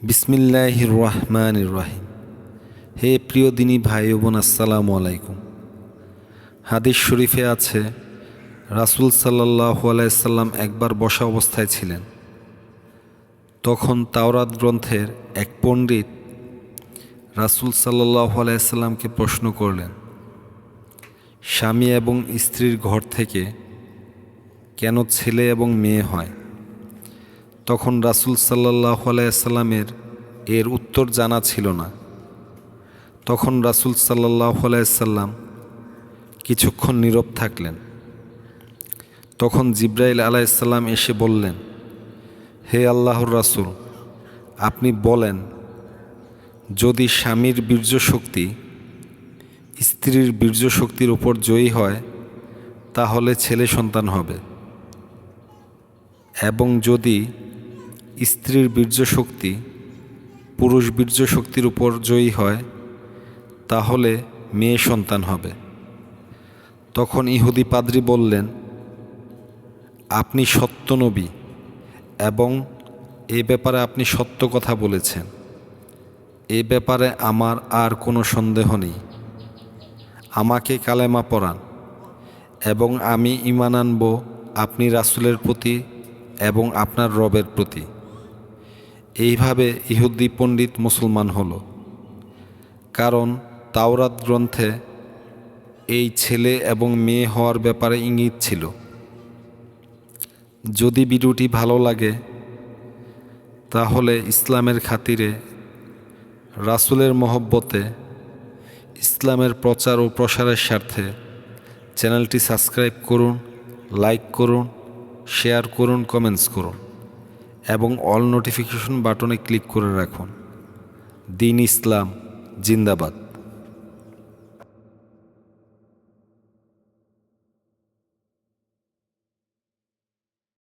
বিসমিল্লাহির রহমানির রহিম। হে প্রিয় দিনী ভাই ও বোন, আসসালামু আলাইকুম। হাদিস শরীফে আছে, রাসূল সাল্লাল্লাহু আলাইহি সাল্লাম একবার বসা অবস্থায় ছিলেন। তখন তাওরাত গ্রন্থের এক পণ্ডিত রাসূল সাল্লাল্লাহু আলাইহি সাল্লামকে প্রশ্ন করলেন, স্বামী এবং স্ত্রীর ঘর থেকে কেন ছেলে এবং মেয়ে হয়? তখন রাসূল সাল্লাল্লাহু আলাইহি সাল্লামের এর উত্তর জানা ছিল না। তখন রাসূল সাল্লাল্লাহু আলাইহি সাল্লাম কিছুক্ষণ নীরব থাকলেন। তখন জিবরাইল আলাইহিস সালাম এসে বললেন, হে আল্লাহর রাসূল, আপনি বলেন, যদি স্বামীর বীর্যশক্তি স্ত্রীর বীর্যশক্তির উপর জয়ী হয় তাহলে ছেলে সন্তান হবে, এবং যদি স্ত্রীর বীর্যশক্তি পুরুষ বীর্যশক্তির উপর জয়ী হয় তাহলে মেয়ে সন্তান হবে। তখন ইহুদি পাদ্রী বললেন, আপনি সত্য নবী এবং এ ব্যাপারে আপনি সত্য কথা বলেছেন। এ ব্যাপারে আমার আর কোনো সন্দেহ নেই। আমাকে কালেমা পড়ান এবং আমি ঈমান আনব আপনি রাসূলের প্রতি এবং আপনার রবের প্রতি। এইভাবে ইহুদি পণ্ডিত মুসলমান হলো, কারণ তাওরাত গ্রন্থে এই ছেলে এবং মেয়ে হওয়ার ব্যাপারে ইঙ্গিত ছিল। যদি ভিডিওটি ভালো লাগে তাহলে ইসলামের খাতিরে, রাসূলের মহব্বতে, ইসলামের প্রচার ও প্রসারের স্বার্থে চ্যানেলটি সাবস্ক্রাইব করুন, লাইক করুন, শেয়ার করুন, কমেন্টস করুন এবং অল নোটিফিকেশন বাটনে ক্লিক করে রাখুন। দ্বীন ইসলাম জিন্দাবাদ।